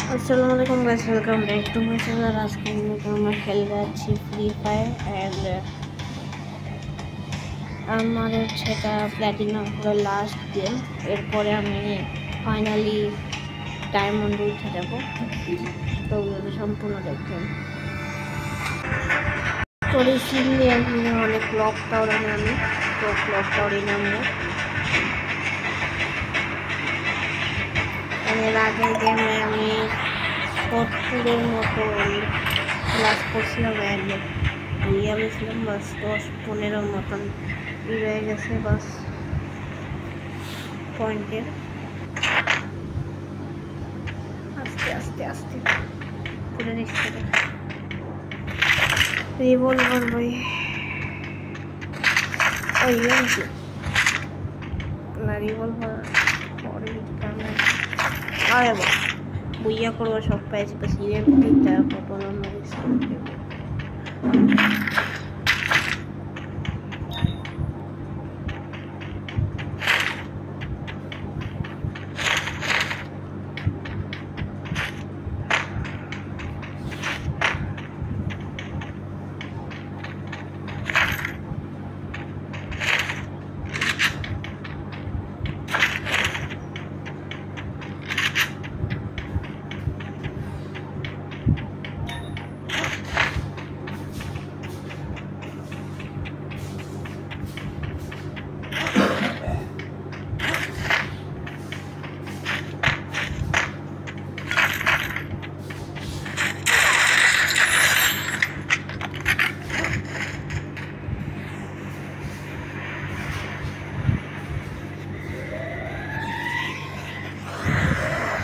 अस्सलाम वालेकुम guys, welcome back to my channel. आज के वीडियो में खेल যাচ্ছি ফ্রি ফায়ার এন্ড আমাদের সেটা প্ল্যাটিনাম পুরো লাস্ট গেম। এরপরে আমি ফাইনালি ডায়মন্ড উঠে যাব। তো ভিডিওটি সম্পূর্ণ দেখবেন। তো রিসেন্টলি আমি অনেক ক্লক টাওয়ারে নামি, তো ক্লক টাওয়ারে নামবো। এর আগের গেমে আমি 70-এর মতো ক্লাস করছিলাম অ্যান্ড আমি ছিলাম বাস 10-15 মতন রয়ে গেছে বাস পয়েন্টের। আস্তে আস্তে আস্তে পুরো দেখতে রিভলভার ভাই ওই না রিভলভার পরে আরে বাহ বুইয়া করবো সব পাইছি বাস ইভেন্টটা কখনো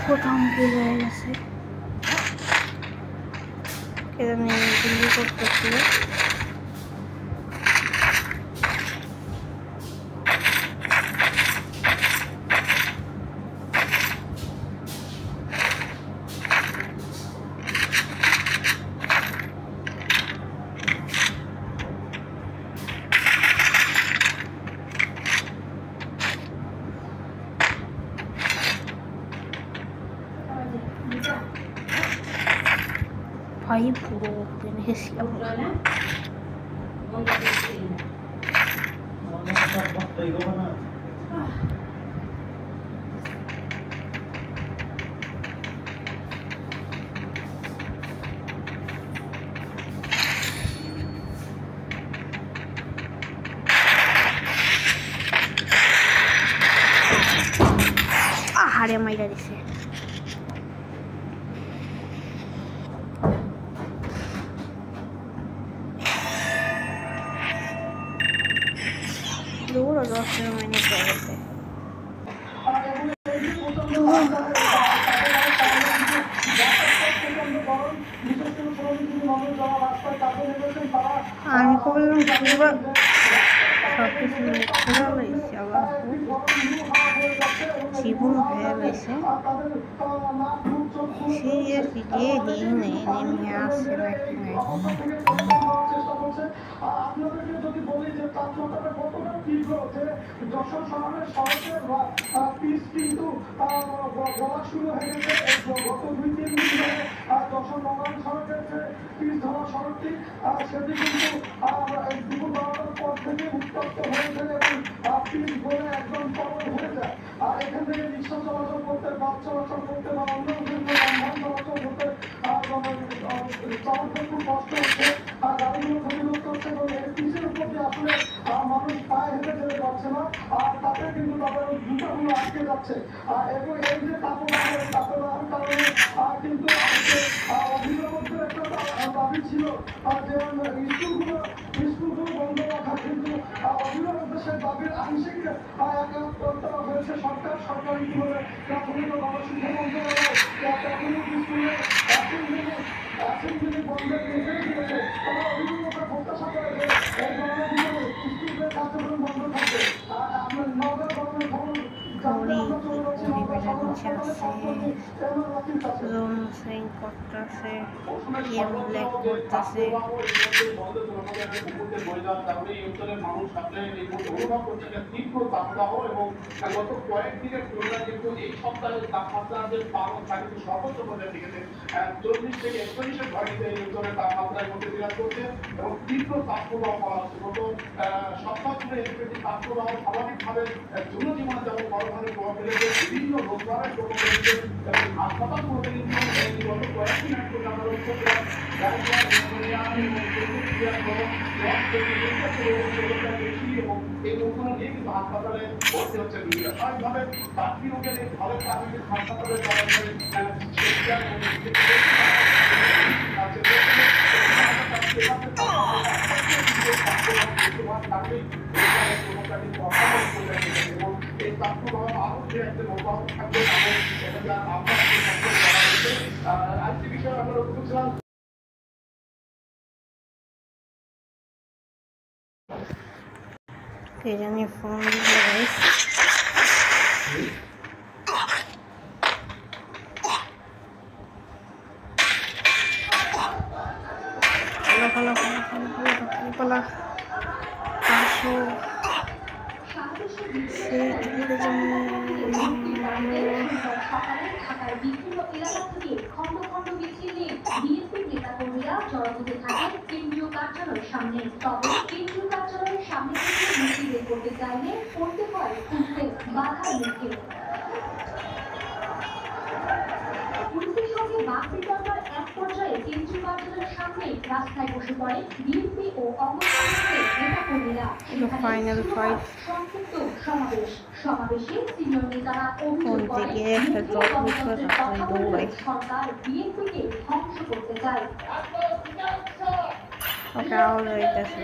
প্রথম ভুল হয়ে গেছে আমি দিল্লি করতেছি। ভাই পুরো ওপেন গেছিলাম। আহারে মাইরা দিছে। Duro 12 minutos. আমি করলাম সবকিছু খোলা হয়েছে আবার জীবন হয়ে গেছে সিরিয়াসলি দিয়ে দিন নেমে আসছে নাকি আপনাদেরকে যদি বলি যে তাপমাত্রাটা কতটা তীব্র যে যশোর শহরের সড়কের পিচ কিন্তু বলা শুরু হয়ে গেছে গত 2-3 দিন ধরে যশোর নগর সড়কের যে পিচ ধরা সড়কটি সেটি কিন্তু দুপুর 12টার পর থেকে উত্তপ্ত হয়েছে এবং পিচ বলে একদম তরল হয়ে যায়। আর এখান থেকে রিক্সা চলাচল করতে বাস চলাচল করতে বা অন্য বিভিন্ন যানবাহন চলাচল করতে চলাচল খুব কষ্ট হচ্ছে। গাড়িগুলো ক্ষতিগ্রস্ত হচ্ছে এবং এই পিচের উপর দিয়ে আসলে মানুষ পায়ে হেঁটে যেতে পারছে না। আর তাতে কিন্তু তাদের জুতাগুলো আটকে যাচ্ছে এবং এই যে তাপমাত্রার কারণে কিন্তু অভিভাবকদের একটা দাবি ছিল যে স্কুলগুলো বন্ধ রাখা, কিন্তু অভিভাবকদের সেই দাবির আংশিক করা হয়েছে সরকার ইতিমধ্যে প্রাথমিক ও গণশিক্ষা মন্ত্রণালয় প্রাথমিক স্কুলে অ্যাসেম্বলি বন্ধের নির্দেশ দিয়েছে। তবে অভিভাবকরা প্রত্যাশা করে যে এই ধরনের স্কুলের কার্যক্রম বন্ধ থাকবে। আপনার নগর গণের খবর জানতে আমরা চলে যাচ্ছি নগর সদর নিচে আছে জোন সিং করতেছে, গেম ব্ল্যাক করতেছে। গত কয়েকদিনের তুলনায় কিন্তু এই সপ্তাহের তাপমাত্রা যে পালন থাকে সর্বোচ্চ পর্যায়ে থেকে 40 থেকে 41 ঘরে এই অঞ্চলের তাপমাত্রার মধ্যে বিরাজ করছে এবং তীব্র তাপপ্রবাহ বলা হচ্ছে। গত সপ্তাহ জুড়ে এই তাপপ্রবাহ স্বাভাবিকভাবে জনজীবনে যেমন বড় ধরনের প্রভাব ফেলেছে, বিভিন্ন রোগবারের প্রভাব ফেলেছে এবং হাসপাতালগুলোতে কিন্তু গত কয়েকদিন আগে পর্যন্ত আমরা লক্ষ্য করলাম ডায়রিয়া, নিউমোনিয়া এবং বেশি এবং এই রোগগুলো নিয়ে কিন্তু হাসপাতালে ভর্তি হচ্ছে রোগীরা। স্বাভাবিকভাবে বাড়তি রোগের এই ভালো কারণে হাসপাতালে যাওয়া আরেকটি বিষয় আমরা লক্ষ্য করছিলাম কে জানি ফোন দিল গাইস। পালা আসো ঢাকার বিভিন্ন এলাকা থেকে খন্ড খন্ড মিছিল নিয়ে বিএনপি নেতাকর্মীরা জড়ো হতে থাকেন কেন্দ্রীয় কার্যালয়ের সামনে। তবে কেন্দ্রীয় কার্যালয়ের সামনে থেকে মিছিল বের করতে চাইলে পড়তে হয় পুলিশের বাধার মুখে। পুলিশের সঙ্গে বাকবিতণ্ডার এক পর্যায়ে কেন্দ্রীয় কার্যালয়ের সামনে রাস্তায় বসে পড়ে বিএনপি ও অঙ্গ সংগঠনের নেতাকর্মীরা। ফাইনাল ফাইট সংক্ষিপ্ত সমাবেশে সিনিয়র নেতারা ফোন থেকে একটা ড্রপ লিখলো তারপরে দৌড়াই। সরকার বিএনপিকে ধ্বংস করতে চায়। ওটা আওয়াজ হইতেছে।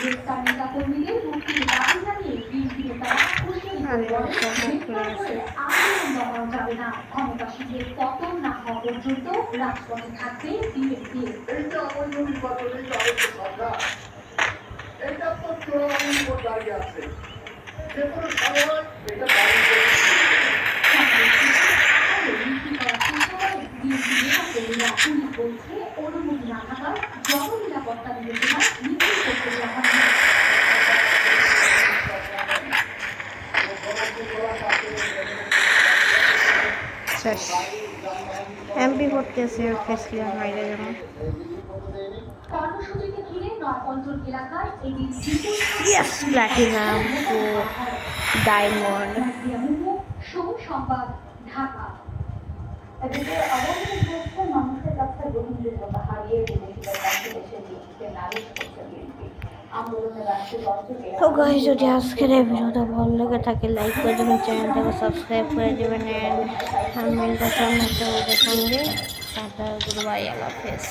গ্রেপ্তার নেতাকর্মীদের মুক্তির দাবি জানিয়ে বিএনপি নেতারা আন্দোলন দমানো যাবে না, ক্ষমতাসীনদের পতন না হওয়া পর্যন্ত রাজপথে থাকবে বিএনপি। এইটা অবৈধ নির্বাচন, এইটা অবৈধ সরকার, এটা তো চূড়ান্ত উপর দাঁড়িয়ে আছে। যে কোনো সময় এটা দাঁড়িয়ে পুলিশ বলছে অনুমতি না থাকার জননিরাপত্তা বিবেচনায় মিছিল করতে দেওয়া হয়নি। এমপি করতেছে ফেসলিয়া মাইরা যেমন কর্মসূচিকে ঘিরে নয়াপল্টন এলাকায় এদিন ইয়েস প্ল্যাটিনাম ও ডায়মন্ড। সংবাদ ঢাকা। এদিকে অবহেলিত হচ্ছে মানুষের কাছে গ্রহণযোগ্যতা হারিয়ে বিদেশিদের কাছে দেশে বিএনপিকে নালিশ করছে বিএনপি। আন্দোলনের রাষ্ট্রীয় দলকে তো গাইস, যদি আজকের এই ভিডিওটা ভালো লেগে থাকে লাইক করে দেবেন, চ্যানেলটাকে সাবস্ক্রাইব করে দেবেন এন্ড আমি মিলতে চাই আপনাদের সঙ্গে। টাটা, গুড বাই, আল্লাহ হাফেজ।